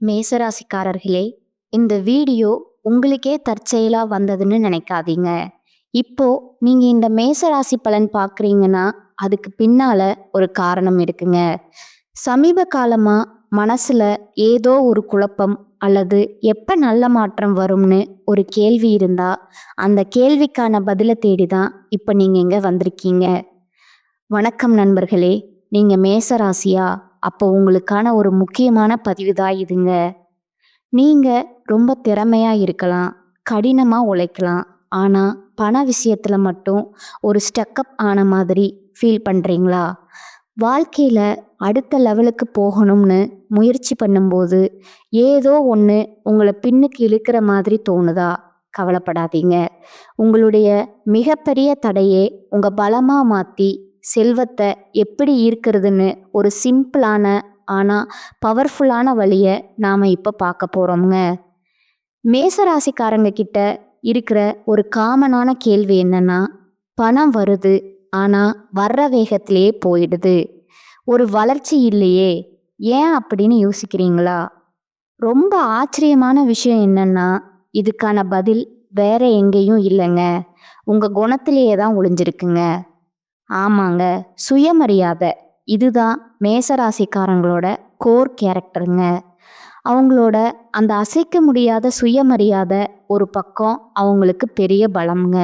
மேசராசிக்காரர்களே, இந்த வீடியோ உங்களுக்கே தற்செயலா வந்ததுன்னு நினைக்காதீங்க. இப்போ நீங்க இந்த மேசராசி பலன் பார்க்குறீங்கன்னா, அதுக்கு பின்னால ஒரு காரணம் இருக்குங்க. சமீப காலமா மனசுல ஏதோ ஒரு குழப்பம் அல்லது எப்ப நல்ல மாற்றம் வரும்னு ஒரு கேள்வி இருந்தா, அந்த கேள்விக்கான பதில தேடி தான் இப்ப நீங்க இங்க வந்திருக்கீங்க. வணக்கம் நண்பர்களே. நீங்க மேசராசியா? அப்போ உங்களுக்கான ஒரு முக்கியமான பதிவு தான் இதுங்க. நீங்க ரொம்ப திறமையா இருக்கலாம், கடினமா உழைக்கலாம். ஆனா பண விஷயத்துல மட்டும் ஒரு ஸ்டக்கப் ஆன மாதிரி ஃபீல் பண்றீங்களா? வாழ்க்கையில அடுத்த லெவலுக்கு போகணும்னு முயற்சி பண்ணும்போது ஏதோ ஒன்று உங்களை பின்னுக்கு இழுக்கிற மாதிரி தோணுதா? கவலைப்படாதீங்க. உங்களுடைய மிகப்பெரிய தடையே உங்க பலமா மாத்தி செல்வத்தை எப்படி ஈர்க்கிறதுன்னு ஒரு சிம்பிளான ஆனா பவர்ஃபுல்லான வழியை நாம இப்ப பார்க்க போறோம்ங்க. மேசராசிக்காரங்க கிட்ட இருக்கிற ஒரு காமனான கேள்வி என்னன்னா, பணம் வருது ஆனா வர்ற வேகத்திலேயே போயிடுது, ஒரு வளர்ச்சி இல்லையே, ஏன் அப்படின்னு யோசிக்கிறீங்களா? ரொம்ப ஆச்சரியமான விஷயம் என்னன்னா, இதுக்கான பதில் வேற எங்கேயும் இல்லைங்க, உங்க குணத்திலேயே தான் ஒளிஞ்சிருக்குங்க. ஆமாங்க, சுயமரியாதை. இதுதான் மேசராசிக்காரங்களோட கோர் கேரக்டருங்க. அவங்களோட அந்த அசைக்க முடியாத சுயமரியாதை ஒரு பக்கம் அவங்களுக்கு பெரிய பலம்ங்க.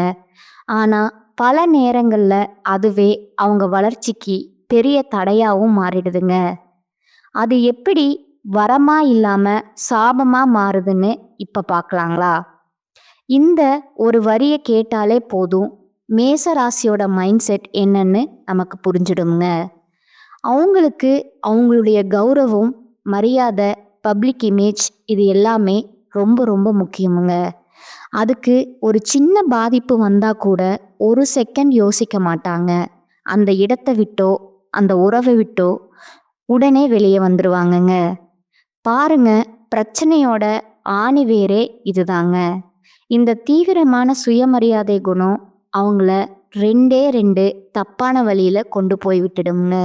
ஆனால் பல நேரங்களில் அதுவே அவங்க வளர்ச்சிக்கு பெரிய தடையாகவும் மாறிடுதுங்க. அது எப்படி வரமா இல்லாமல் சாபமாக மாறுதுன்னு இப்போ பார்க்கலாங்களா? இந்த ஒரு வரியை கேட்டாலே போதும், மேசராசியோட மைண்ட் செட் என்னன்னு நமக்கு புரிஞ்சிடுங்க. அவங்களுக்கு அவங்களுடைய கௌரவம், மரியாதை, பப்ளிக் இமேஜ் இது எல்லாமே ரொம்ப ரொம்ப முக்கியமுங்க. அதுக்கு ஒரு சின்ன பாதிப்பு வந்தால் கூட ஒரு செகண்ட் யோசிக்க மாட்டாங்க. அந்த இடத்தை விட்டோ அந்த உறவை விட்டோ உடனே வெளியே வந்துடுவாங்கங்க. பாருங்க, பிரச்சனையோட ஆணி வேரே இதுதாங்க. இந்த தீவிரமான சுயமரியாதை குணம் அவங்கள ரெண்டு தப்பான வழியில கொண்டு போய் விட்டுடுங்க.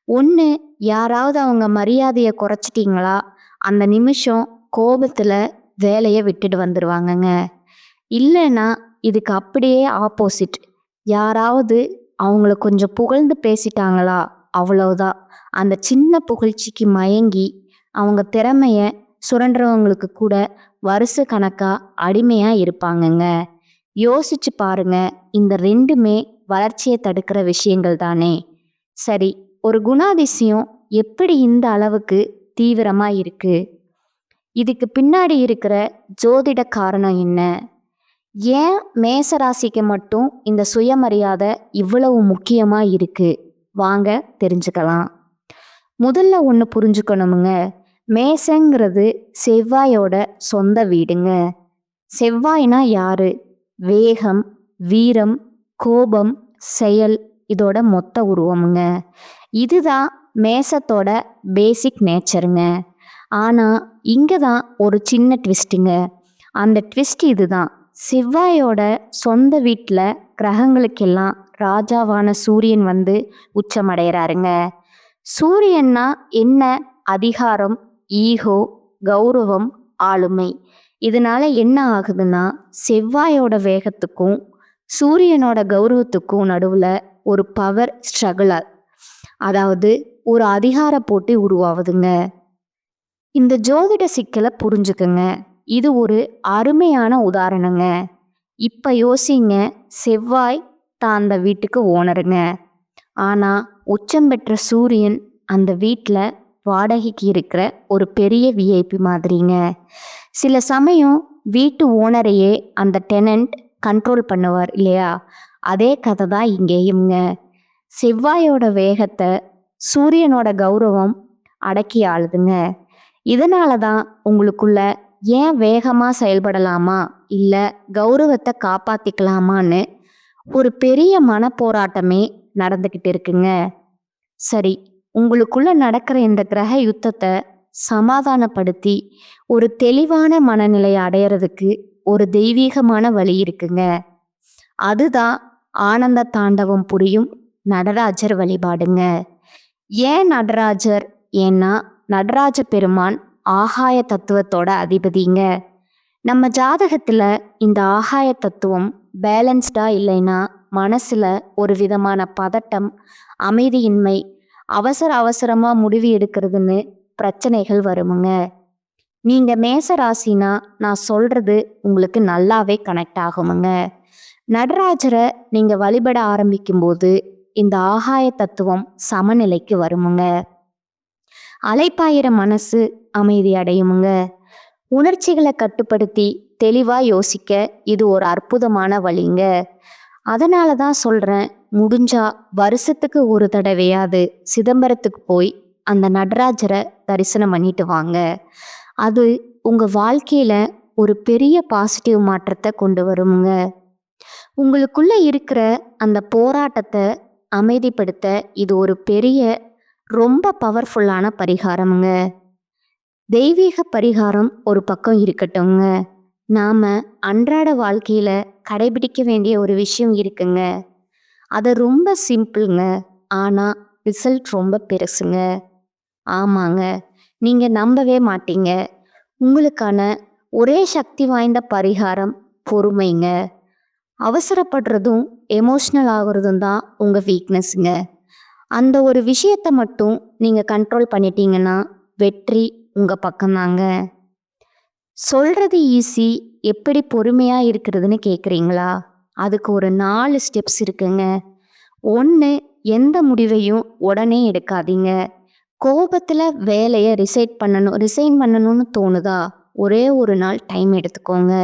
ஒன்று, யாராவது அவங்க மரியாதையை குறைச்சிட்டிங்களா, அந்த நிமிஷம் கோபத்தில் வேலையை விட்டுட்டு வந்துடுவாங்கங்க. இல்லைன்னா இதுக்கு அப்படியே ஆப்போசிட், யாராவது அவங்கள கொஞ்சம் புகழ்ந்து பேசிட்டாங்களா, அவ்வளவுதான், அந்த சின்ன புகழ்ச்சிக்கு மயங்கி அவங்க திறமைய சுரண்டுறவங்களுக்கு கூட வருஷ கணக்கா அடிமையா இருப்பாங்கங்க. யோசிச்சு பாருங்க, இந்த ரெண்டுமே வளர்ச்சியை தடுக்கிற விஷயங்கள் தானே. சரி, ஒரு குணாதிசயம் எப்படி இந்த அளவுக்கு தீவிரமா இருக்கு? இதுக்கு பின்னாடி இருக்கிற ஜோதிட காரணம் என்ன? ஏன் மேசராசிக்கு மட்டும் இந்த சுயமரியாதை இவ்வளவு முக்கியமா இருக்கு? வாங்க தெரிஞ்சுக்கலாம். முதல்ல ஒன்று புரிஞ்சுக்கணுமுங்க, மேசங்கிறது செவ்வாயோட சொந்த வீடுங்க. செவ்வாய்னா யாரு? வேகம், வீரம், கோபம், செயல், இதோட மொத்த உருவமுங்க. இதுதான் மேசத்தோட பேசிக் நேச்சருங்க. ஆனால் இங்கே தான் ஒரு சின்ன ட்விஸ்ட்டுங்க. அந்த ட்விஸ்ட் இதுதான், செவ்வாயோட சொந்த வீட்டில் கிரகங்களுக்கெல்லாம் ராஜாவான சூரியன் வந்து உச்சமடைகிறாருங்க. சூரியன்னா என்ன? அதிகாரம், ஈகோ, கௌரவம், ஆளுமை. இதனால என்ன ஆகுதுன்னா, செவ்வாயோட வேகத்துக்கும் சூரியனோட கௌரவத்துக்கும் நடுவில் ஒரு பவர் ஸ்ட்ரகிள், அதாவது ஒரு அதிகார போட்டி உருவாகுதுங்க. இந்த ஜோதிட சிக்கலை புரிஞ்சுக்குங்க. இது ஒரு அருமையான உதாரணங்க. இப்போ யோசிங்க, செவ்வாய் தான் அந்த வீட்டுக்கு ஓனருங்க. ஆனால் உச்சம் பெற்ற சூரியன் அந்த வீட்டில் வாடகைக்கு இருக்கிற ஒரு பெரிய விஐபி மாதிரிங்க. சில சமயம் வீட்டு ஓனரையே அந்த டெனண்ட் கண்ட்ரோல் பண்ணுவார் இல்லையா? அதே கதை தான் இங்கேயும்ங்க. செவ்வாயோட வேகத்தை சூரியனோட கௌரவம் அடக்கி ஆளுதுங்க. இதனால தான் உங்களுக்குள்ள ஏன் வேகமாக செயல்படலாமா இல்லை கௌரவத்தை காப்பாற்றிக்கலாமான்னு ஒரு பெரிய மனப்போராட்டமே நடந்துக்கிட்டு இருக்குங்க. சரி, உங்களுக்குள்ள நடக்கிற இந்த கிரக யுத்தத்தை சமாதானப்படுத்தி ஒரு தெளிவான மனநிலையை அடையிறதுக்கு ஒரு தெய்வீகமான வழி இருக்குங்க. அதுதான் ஆனந்த தாண்டவம் புரியும் நடராஜர் வழிபாடுங்க. ஏன் நடராஜர்? ஏன்னா நடராஜ பெருமான் ஆகாய தத்துவத்தோட அதிபதிங்க. நம்ம ஜாதகத்துல இந்த ஆகாய தத்துவம் பேலன்ஸ்டா இல்லைன்னா மனசுல ஒரு விதமான பதட்டம், அமைதியின்மை, அவசர அவசரமா முடிவு எடுக்கிறதுன்னு பிரச்சனைகள் வருமுங்க. நீங்க மேச ராசினா நான் சொல்றது உங்களுக்கு நல்லாவே கனெக்ட் ஆகுமுங்க. நடராஜரை நீங்க வழிபட ஆரம்பிக்கும்போது இந்த ஆகாய தத்துவம் சமநிலைக்கு வருமுங்க. அலைப்பாயிர மனசு அமைதி அடையுமுங்க. உணர்ச்சிகளை கட்டுப்படுத்தி தெளிவா யோசிக்க இது ஒரு அற்புதமான வழிங்க. அதனால தான் சொல்றேன், முடிஞ்சா வருஷத்துக்கு ஒரு தடவையாவது சிதம்பரத்துக்கு போய் அந்த நடராஜரை தரிசனம் பண்ணிட்டு வாங்க. அது உங்க வாழ்க்கையில ஒரு பெரிய பாசிட்டிவ் மாற்றத்தை கொண்டு வருமுங்க. உங்களுக்குள்ள இருக்கிற அந்த போராட்டத்தை அமைதிப்படுத்த இது ஒரு பெரிய ரொம்ப பவர்ஃபுல்லான பரிகாரமுங்க. தெய்வீக பரிகாரம் ஒரு பக்கம் இருக்கட்டும்ங்க, நாம அன்றாட வாழ்க்கையில கடைபிடிக்க வேண்டிய ஒரு விஷயம் இருக்குங்க. அது ரொம்ப சிம்பிள்ங்க, ஆனா ரிசல்ட் ரொம்ப பெருசுங்க. ஆமாங்க, நீங்க நம்பவே மாட்டீங்க. உங்களுக்கான ஒரே சக்தி வாய்ந்த பரிகாரம் பொறுமைங்க. அவசரப்படுறதும் எமோஷ்னல் ஆகுறதும் தான் உங்க வீக்னஸ்ங்க. அந்த ஒரு விஷயத்தை மட்டும் நீங்க கண்ட்ரோல் பண்ணிட்டீங்கன்னா வெற்றி உங்க பக்கம்தாங்க. சொல்றது ஈஸி, எப்படி பொறுமையா இருக்கிறதுன்னு கேட்குறீங்களா? அதுக்கு ஒரு 4 ஸ்டெப்ஸ் இருக்குங்க. 1, எந்த முடிவையும் உடனே எடுக்காதீங்க. கோபத்துல வேலையை ரிசைன் பண்ணணும்னு தோணுதா? ஒரே ஒரு நாள் டைம் எடுத்துக்கோங்க.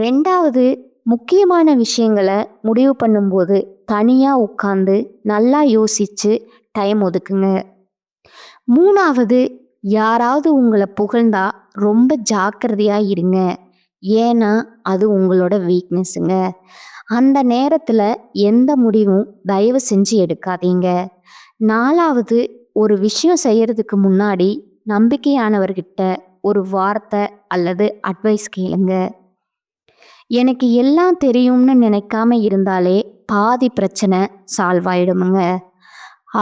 2வது, முக்கியமான விஷயங்களை முடிவு பண்ணும்போது தனியா உட்கார்ந்து நல்லா யோசிச்சு டைம் ஒதுக்குங்க. 3வது, யாராவது உங்களை புகழ்ந்தா ரொம்ப ஜாக்கிரதையா இருங்க. ஏன்னா அது உங்களோட வீக்னஸ்ங்க. அந்த நேரத்துல எந்த முடிவும் தயவு செஞ்சு எடுக்காதீங்க. 4வது, ஒரு விஷயம் செய்யறதுக்கு முன்னாடி நம்பிக்கையானவர்கிட்ட ஒரு வார்த்தை அல்லது அட்வைஸ் கேளுங்க. எனக்கு எல்லாம் தெரியும்னு நினைக்காம இருந்தாலே பாதி பிரச்சனை சால்வ் ஆயிடுமுங்க.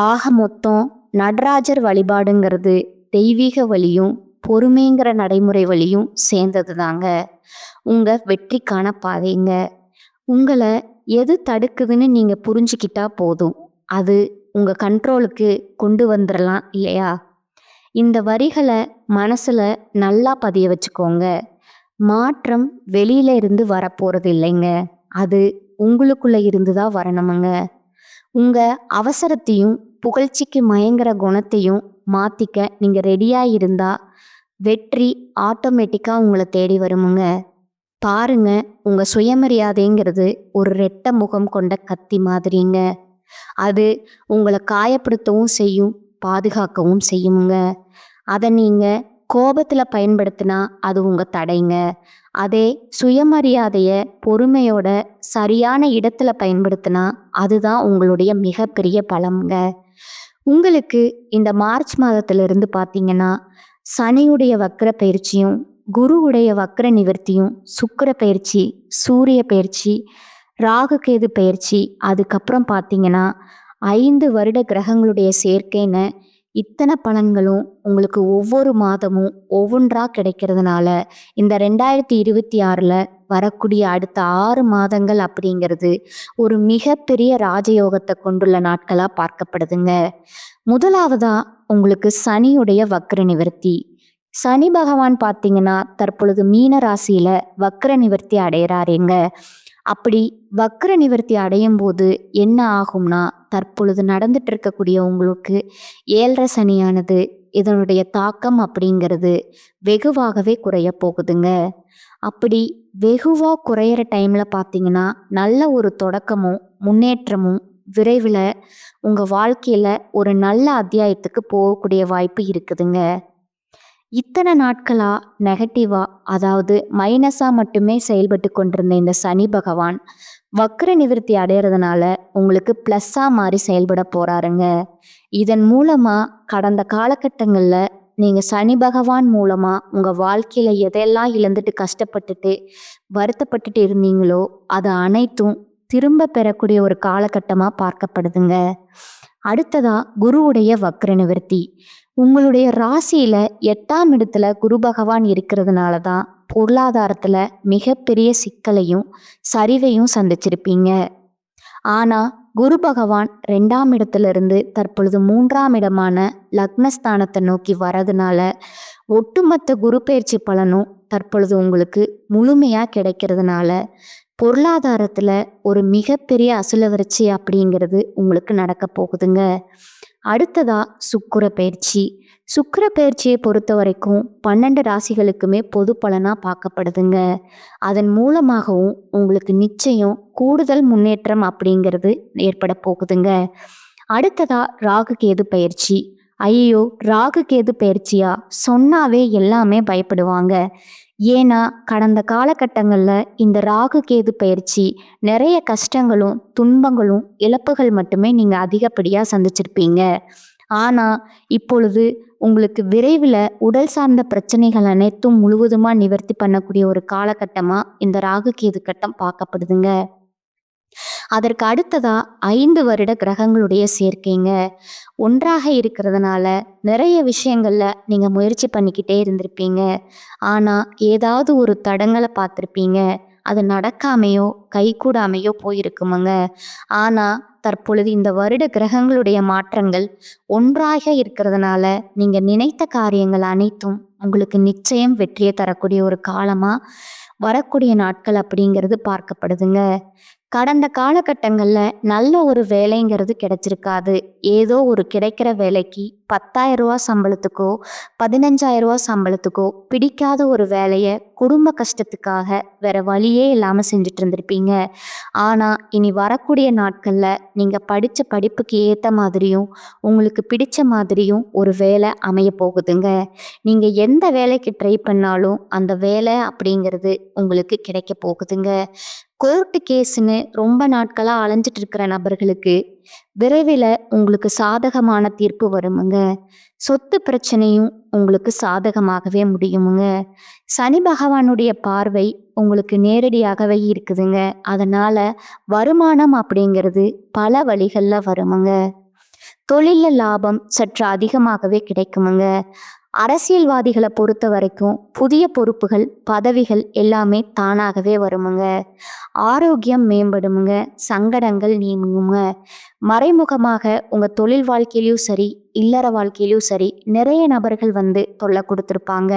ஆக மொத்தம் நடராஜர் வழிபாடுங்கிறது தெய்வீக வழியும் பொறுமைங்கிற நடைமுறை வழியும் சேர்ந்தது தாங்க உங்க வெற்றிக்கான பாதைங்க. உங்களை எது தடுக்குதுன்னு நீங்க புரிஞ்சுக்கிட்டா போதும், அது உங்க கண்ட்ரோலுக்கு கொண்டு வந்துடலாம் இல்லையா? இந்த வரிகளை மனசுல நல்லா பதிய வச்சுக்கோங்க. மாற்றம் வெளியில இருந்து வரப்போறது இல்லைங்க, அது உங்களுக்குள்ள இருந்து தான் வரணுமுங்க. உங்க அவசரத்தையும் புகழ்ச்சிக்கு மயங்குற குணத்தையும் மாத்திக்க நீங்க ரெடியா இருந்தா வெற்றி ஆட்டோமேட்டிக்கா உங்களை தேடி வருமுங்க. பாருங்க, உங்க சுயமரியாதைங்கிறது ஒரு ரெட்டை முகம் கொண்ட கத்தி மாதிரிங்க. அது உங்களை காயப்படுத்தவும் செய்யும், பாதுகாக்கவும் செய்யுமுங்க. அதை நீங்க கோபத்துல பயன்படுத்தினா அது உங்க தடைங்க. அதே சுயமரியாதைய பொறுமையோட சரியான இடத்துல பயன்படுத்தினா அதுதான் உங்களுடைய மிகப்பெரிய பலம்ங்க. உங்களுக்கு இந்த மார்ச் மாதத்திலிருந்து பார்த்தீங்கன்னா சனியுடைய வக்ர பயிற்சியும் குருவுடைய வக்ர நிவர்த்தியும் சுக்கிர பயிற்சி, சூரிய பயிற்சி, ராகு கேது பயிற்சி, அதுக்கப்புறம் பார்த்தீங்கன்னா 5 வருட கிரகங்களுடைய சேர்க்கைன்னு இத்தனை பலன்களும் உங்களுக்கு ஒவ்வொரு மாதமும் ஒவ்வொன்றா கிடைக்கிறதுனால இந்த 2026ல் வரக்கூடிய அடுத்த 6 மாதங்கள் அப்படிங்கிறது ஒரு மிகப்பெரிய ராஜயோகத்தை கொண்டுள்ள நாட்களாக பார்க்கப்படுதுங்க. முதலாவதா உங்களுக்கு சனியுடைய வக்ர நிவர்த்தி. சனி பகவான் பார்த்தீங்கன்னா தற்பொழுது மீன ராசியில வக்ர நிவர்த்தி அடைகிறாருங்க. அப்படி வக்ர நிவர்த்தி அடையும் போது என்ன ஆகும்னா, தற்பொழுது நடந்துட்டு இருக்கக்கூடிய உங்களுக்கு 7.5 சனியானது இதனுடைய தாக்கம் அப்படிங்கிறது வெகுவாகவே குறைய போகுதுங்க. அப்படி வெகுவா குறையிற டைம்ல பார்த்தீங்கன்னா நல்ல ஒரு தொடக்கமும் முன்னேற்றமும் விரைவில் உங்க வாழ்க்கையில ஒரு நல்ல அத்தியாயத்துக்கு போகக்கூடிய வாய்ப்பு இருக்குதுங்க. இத்தனை நாட்களா நெகட்டிவா, அதாவது மைனஸா மட்டுமே செயல்பட்டு கொண்டிருந்த இந்த சனி பகவான் வக்ர நிவர்த்தி அடையிறதுனால உங்களுக்கு ப்ளஸ்ஸா மாறி செயல்பட போறாருங்க. இதன் மூலமா கடந்த காலகட்டங்கள்ல நீங்க சனி பகவான் மூலமா உங்க வாழ்க்கையில எதெல்லாம் இழந்துட்டு கஷ்டப்பட்டுட்டு வருத்தப்பட்டுட்டு இருந்தீங்களோ அது அனைத்தும் திரும்ப பெறக்கூடிய ஒரு காலகட்டமா பார்க்கப்படுதுங்க. அடுத்ததா குருவுடைய வக்ர நிவர்த்தி. உங்களுடைய ராசியில 8ஆம் இடத்துல குரு பகவான் இருக்கிறதுனால தான் பொருளாதாரத்துல மிகப்பெரிய சிக்கலையும் சரிவையும் சந்திச்சிருப்பீங்க. ஆனா குரு பகவான் 2ஆம் இடத்துல இருந்து தற்பொழுது 3ஆம் இடமான லக்னஸ்தானத்தை நோக்கி வரதுனால ஒட்டுமொத்த குரு பெயர்ச்சி பலனும் தற்பொழுது உங்களுக்கு முழுமையா கிடைக்கிறதுனால பொருளாதாரத்துல ஒரு மிகப்பெரிய அசுலவரட்சி அப்படிங்கிறது உங்களுக்கு நடக்க போகுதுங்க. அடுத்ததா சுக்கிர பயிற்சி. சுக்கிர பயிற்சியை பொறுத்த வரைக்கும் 12 ராசிகளுக்குமே பொது பலனா பார்க்கப்படுதுங்க. அதன் மூலமாகவும் உங்களுக்கு நிச்சயம் கூடுதல் முன்னேற்றம் அப்படிங்கிறது ஏற்பட போகுதுங்க. அடுத்ததா ராகு கேது பயிற்சி. ஐயோ, ராகு கேது பயிற்சியா சொன்னாவே எல்லாமே பயப்படுவாங்க. ஏன்னா கடந்த காலகட்டங்களில் இந்த ராகு கேது பயிற்சி நிறைய கஷ்டங்களும் துன்பங்களும் இழப்புகள் மட்டுமே நீங்கள் அதிகப்படியாக சந்திச்சிருப்பீங்க. ஆனால் இப்பொழுது உங்களுக்கு விரைவில் உடல் சார்ந்த பிரச்சனைகள் அனைத்தும் முழுவதுமாக நிவர்த்தி பண்ணக்கூடிய ஒரு காலகட்டமாக இந்த ராகு கேது கட்டம் பார்க்கப்படுதுங்க. அதற்கு அடுத்ததா 5 வருட கிரகங்களுடைய சேர்க்கைங்க. ஒன்றாக இருக்கிறதுனால நிறைய விஷயங்கள்ல நீங்க முயற்சி பண்ணிக்கிட்டே இருந்திருப்பீங்க. ஆனா ஏதாவது ஒரு தடங்களை பார்த்துருப்பீங்க. அது நடக்காமையோ கைகூடாமையோ போயிருக்குமுங்க. ஆனா தற்பொழுது இந்த வருட கிரகங்களுடைய மாற்றங்கள் ஒன்றாக இருக்கிறதுனால நீங்க நினைத்த காரியங்கள் அனைத்தும் உங்களுக்கு நிச்சயம் வெற்றியை தரக்கூடிய ஒரு காலமா வரக்கூடிய நாட்கள் அப்படிங்கிறது பார்க்கப்படுதுங்க. கடந்த காலகட்டங்களில் நல்ல ஒரு வேலைங்கிறது கிடைச்சிருக்காது. ஏதோ ஒரு கிடைக்கிற வேலைக்கு 10,000 ரூபா சம்பளத்துக்கோ 15,000 ரூபா சம்பளத்துக்கோ பிடிக்காத ஒரு வேலையை குடும்ப கஷ்டத்துக்காக வேற வழியே இல்லாமல் செஞ்சுட்டு இருந்திருப்பீங்க. ஆனால் இனி வரக்கூடிய நாட்களில் நீங்கள் படித்த படிப்புக்கு ஏற்ற மாதிரியும் உங்களுக்கு பிடிச்ச மாதிரியும் ஒரு வேலை அமைய போகுதுங்க. நீங்கள் எந்த வேலைக்கு ட்ரை பண்ணாலும் அந்த வேலை அப்படிங்கிறது உங்களுக்கு கிடைக்க போகுதுங்க. கோர்ட்டு கேஸுன்னு ரொம்ப நாட்களாக அலைஞ்சிட்டு இருக்கிற நபர்களுக்கு விரைவில் உங்களுக்கு சாதகமான தீர்ப்பு வருமுங்க. சொத்து பிரச்சனையும் உங்களுக்கு சாதகமாகவே முடியுமுங்க. சனி பகவானுடைய பார்வை உங்களுக்கு நேரடியாகவே இருக்குதுங்க. அதனால வருமானம் அப்படிங்கிறது பல வழிகளில் வருமுங்க. தொழிலில் லாபம் சற்று அதிகமாகவே கிடைக்குமுங்க. அரசியல்வாதிகளை பொறுத்த வரைக்கும் புதிய பொறுப்புகள் பதவிகள் எல்லாமே தானாகவே வருமுங்க. ஆரோக்கியம் மேம்படுமுங்க. சங்கடங்கள் நீங்குங்க. மறைமுகமாக உங்கள் தொழில் வாழ்க்கையிலையும் சரி இல்லற வாழ்க்கையிலையும் சரி நிறைய நபர்கள் வந்து தொல்லை கொடுத்துருப்பாங்க.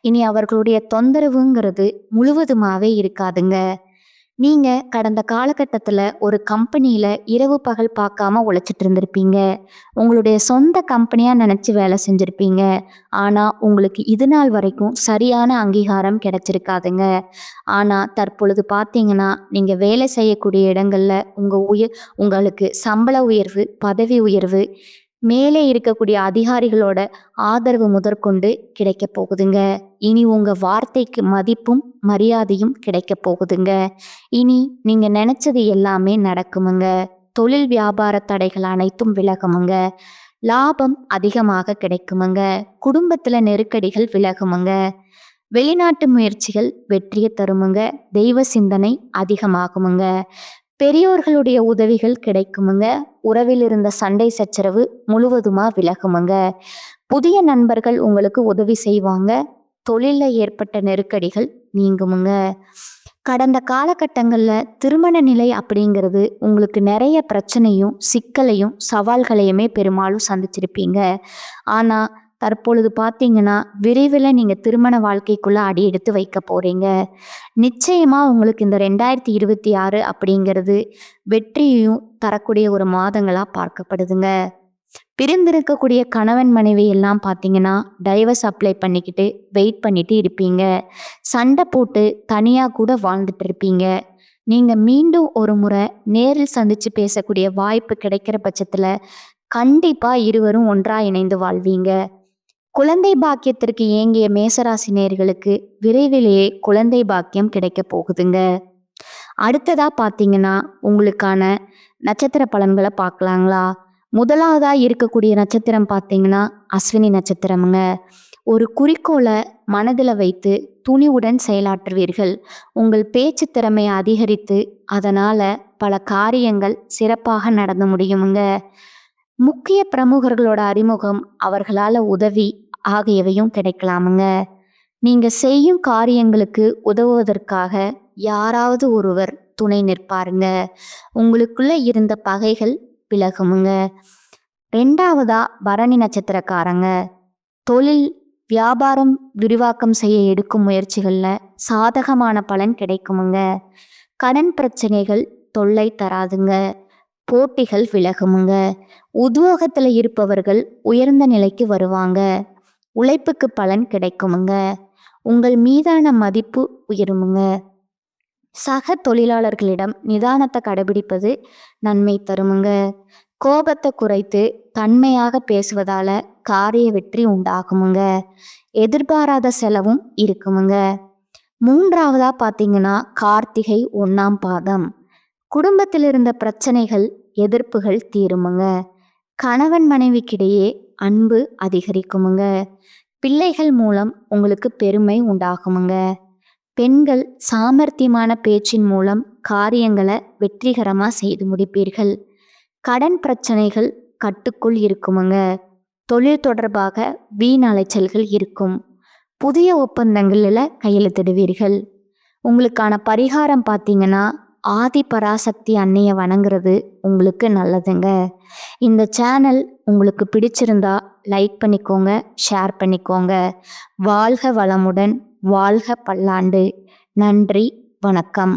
இனி அவர்களுடைய தொந்தரவுங்கிறது முழுவதுமாகவே இருக்காதுங்க. நீங்கள் கடந்த காலகட்டத்தில் ஒரு கம்பெனியில் இரவு பகல் பார்க்காம உழைச்சிட்டு இருந்திருப்பீங்க. உங்களுடைய சொந்த கம்பெனியாக நினச்சி வேலை செஞ்சுருப்பீங்க. ஆனால் உங்களுக்கு இது நாள் வரைக்கும் சரியான அங்கீகாரம் கிடைச்சிருக்காதுங்க. ஆனால் தற்பொழுது பார்த்தீங்கன்னா நீங்கள் வேலை செய்யக்கூடிய இடங்களில் உங்களுக்கு சம்பள உயர்வு பதவி உயர்வு மேலே இருக்கக்கூடிய அதிகாரிகளோட ஆதரவு முதற்கொண்டு கிடைக்க போகுதுங்க. இனி உங்கள் வார்த்தைக்கு மதிப்பும் மரியாதையும் கிடைக்க போகுதுங்க. இனி நீங்கள் நினச்சது எல்லாமே நடக்குமுங்க. தொழில் வியாபார தடைகள் அனைத்தும் விலகுமுங்க. லாபம் அதிகமாக கிடைக்குமுங்க. குடும்பத்தில் நெருக்கடிகள் விலகுமுங்க. வெளிநாட்டு முயற்சிகள் வெற்றியை தருமுங்க. தெய்வ சிந்தனை அதிகமாகுமுங்க. பெரியோர்களுடைய உதவிகள் கிடைக்குமுங்க. உறவில் இருந்த சண்டை சச்சரவு முழுவதுமாக விலகுமுங்க. புதிய நண்பர்கள் உங்களுக்கு உதவி செய்வாங்க. தொழிலில் ஏற்பட்ட நெருக்கடிகள் நீங்குமுங்க. கடந்த காலகட்டங்களில் திருமண நிலை அப்படிங்கிறது உங்களுக்கு நிறைய பிரச்சனையும் சிக்கலையும் சவால்களையுமே பெரும்பாலும் சந்திச்சிருப்பீங்க. ஆனால் தற்பொழுது பார்த்தீங்கன்னா விரைவில் நீங்கள் திருமண வாழ்க்கைக்குள்ளே அடி எடுத்து வைக்க போகிறீங்க. நிச்சயமாக உங்களுக்கு இந்த 2026 அப்படிங்கிறது வெற்றியையும் தரக்கூடிய ஒரு மாதங்களாக பார்க்கப்படுதுங்க. பிரிந்திருக்கக்கூடிய கணவன் மனைவி எல்லாம் பார்த்தீங்கன்னா டைவர்ஸ் அப்ளை பண்ணிக்கிட்டு வெயிட் பண்ணிட்டு இருப்பீங்க. சண்டை போட்டு தனியாக கூட வாழ்ந்துட்டு இருப்பீங்க. நீங்கள் மீண்டும் ஒரு முறை நேரில் சந்தித்து பேசக்கூடிய வாய்ப்பு கிடைக்கிற பட்சத்தில் கண்டிப்பாக இருவரும் ஒன்றாக இணைந்து வாழ்வீங்க. குழந்தை பாக்கியத்திற்கு ஏங்கிய மேசராசி நேயர்களுக்கு விரைவிலேயே குழந்தை பாக்கியம் கிடைக்க போகுதுங்க. அடுத்ததா பார்த்தீங்கன்னா உங்களுக்கான நட்சத்திர பலன்களை பார்க்கலாங்களா? முதலாவதா இருக்கக்கூடிய நட்சத்திரம் பார்த்தீங்கன்னா அஸ்வினி நட்சத்திரமுங்க. ஒரு குறிக்கோளை மனதில் வைத்து துணிவுடன் செயலாற்றுவீர்கள். உங்கள் பேச்சு திறமையை அதிகரித்து அதனால் பல காரியங்கள் சிறப்பாக நடந்து முடியுமுங்க. முக்கிய பிரமுகர்களோட அறிமுகம், அவர்களால உதவி ஆகியவையும் கிடைக்கலாமுங்க. நீங்க செய்யும் காரியங்களுக்கு உதவுவதற்காக யாராவது ஒருவர் துணை நிற்பாருங்க. உங்களுக்குள்ள இருந்த பகைகள் விலகுமுங்க. 2வதா பரணி நட்சத்திரக்காரங்க. தொழில், வியாபாரம் விரிவாக்கம் செய்ய எடுக்கும் முயற்சிகள்ல சாதகமான பலன் கிடைக்குமுங்க. கடன் பிரச்சனைகள் தொல்லை தராதுங்க. போட்டிகள் விலகுமுங்க. உத்தியோகத்துல இருப்பவர்கள் உயர்ந்த நிலைக்கு வருவாங்க. உழைப்புக்கு பலன் கிடைக்குமுங்க. உங்கள் மீதான மதிப்பு உயருமுங்க. சக தொழிலாளர்களிடம் நிதானத்தை கடைபிடிப்பது நன்மை தருமுங்க. கோபத்தை குறைத்து தன்மையாக பேசுவதால காரிய வெற்றி உண்டாகுமுங்க. எதிர்பாராத செலவும் இருக்குமுங்க. 3வதா பார்த்தீங்கன்னா கார்த்திகை 1ஆம் பாதம். குடும்பத்தில் இருந்த பிரச்சனைகள், எதிர்ப்புகள் தீருமுங்க. கணவன் மனைவிக்கிடையே அன்பு அதிகரிக்குமுங்க. பிள்ளைகள் மூலம் உங்களுக்கு பெருமை உண்டாகுமுங்க. பெண்கள் சாமர்த்தியமான பேச்சின் மூலம் காரியங்களை வெற்றிகரமாக செய்து முடிப்பீர்கள். கடன் பிரச்சனைகள் கட்டுக்குள் இருக்குமுங்க. தொழில் தொடர்பாக வீண் அலைச்சல்கள் இருக்கும். புதிய ஒப்பந்தங்களில் கையெழுத்திடுவீர்கள். உங்களுக்கான பரிகாரம் பார்த்தீங்கன்னா ஆதி பராசக்தி அன்னையை வணங்குறது உங்களுக்கு நல்லதுங்க. இந்த சேனல் உங்களுக்கு பிடிச்சிருந்தா லைக் பண்ணிக்கோங்க, ஷேர் பண்ணிக்கோங்க. வாழ்க வளமுடன், வாழ்க பல்லாண்டு. நன்றி, வணக்கம்.